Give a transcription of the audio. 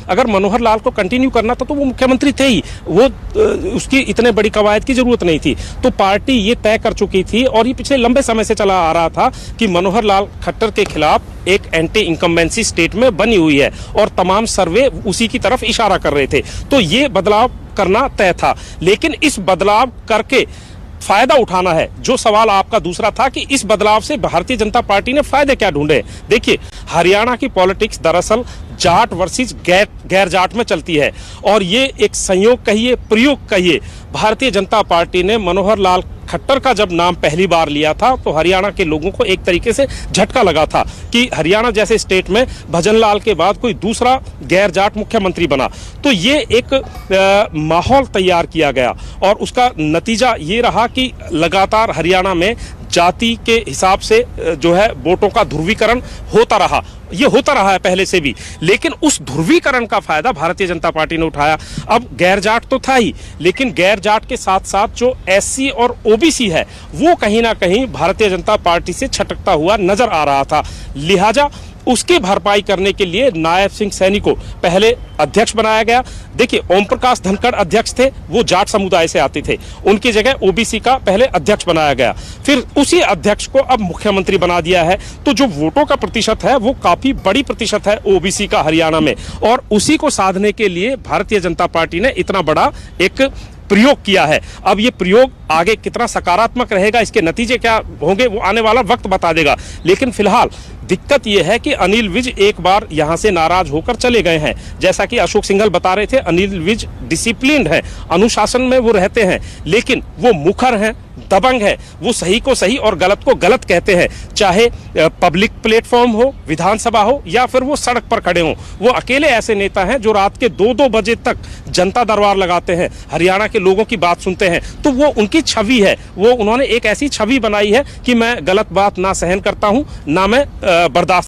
अगर मनोहर लाल को कंटिन्यू करना था तो वो मुख्यमंत्री थे ही, वो उसकी इतने बड़ी कवायद की जरूरत नहीं थी। तो पार्टी ये तय कर चुकी थी और ये पिछले लंबे समय से चला आ रहा था कि मनोहर लाल खट्टर के खिलाफ एक एंटी इंकम्बेंसी स्टेट में बनी हुई है और तमाम सर्वे उसी की तरफ इशारा कर रहे थे। तो ये बदलाव करना तय था, लेकिन इस बदलाव करके फायदा उठाना है। जो सवाल आपका दूसरा था कि इस बदलाव से भारतीय जनता पार्टी ने फायदे क्या ढूंढे। देखिए, हरियाणा की पॉलिटिक्स दरअसल जाट वर्सेस गैर जाट में चलती है और ये एक संयोग कहिए, प्रयोग कहिए। भारतीय जनता पार्टी ने मनोहर लाल खट्टर का जब नाम पहली बार लिया था तो हरियाणा के लोगों को एक तरीके से झटका लगा था कि हरियाणा जैसे स्टेट में भजन लाल के बाद कोई दूसरा गैर जाट मुख्यमंत्री बना। तो ये एक माहौल तैयार किया गया और उसका नतीजा ये रहा कि लगातार हरियाणा में जाति के हिसाब से जो है वोटों का ध्रुवीकरण होता रहा। ये होता रहा है पहले से भी, लेकिन उस ध्रुवीकरण का फायदा भारतीय जनता पार्टी ने उठाया। अब गैर जाट तो था ही, लेकिन गैर जाट के साथ साथ जो एससी और ओबीसी है वो कहीं ना कहीं भारतीय जनता पार्टी से छटकता हुआ नजर आ रहा था। लिहाजा उसकी भरपाई करने के लिए नायब सिंह सैनी को पहले अध्यक्ष बनाया गया। देखिए, ओम प्रकाश धनखड़ अध्यक्ष थे, वो जाट समुदाय से आते थे, उनकी जगह ओबीसी का पहले अध्यक्ष बनाया गया। फिर उसी अध्यक्ष को अब मुख्यमंत्री बना दिया है। तो जो वोटों का प्रतिशत है वो काफी बड़ी प्रतिशत है ओबीसी का हरियाणा में, और उसी को साधने के लिए भारतीय जनता पार्टी ने इतना बड़ा एक प्रयोग किया है। अब ये प्रयोग आगे कितना सकारात्मक रहेगा, इसके नतीजे क्या होंगे, वो आने वाला वक्त बता देगा। लेकिन फिलहाल दिक्कत यह है कि अनिल विज एक बार यहां से नाराज होकर चले गए हैं। जैसा कि अशोक सिंघल बता रहे थे, अनिल विज डिसिप्लिन्ड है, अनुशासन में वो रहते हैं, लेकिन वो मुखर हैं, दबंग है। वो सही को सही और गलत को गलत कहते हैं, चाहे पब्लिक प्लेटफॉर्म हो, विधानसभा हो, या फिर वो सड़क पर खड़े हों। वो अकेले ऐसे नेता हैं जो रात के 2-2 बजे तक जनता दरबार लगाते हैं, हरियाणा के लोगों की बात सुनते हैं। तो वो उनकी छवि है, वो उन्होंने एक ऐसी छवि बनाई है कि मैं गलत बात ना सहन करता हूं, ना मैं बर्दाश्त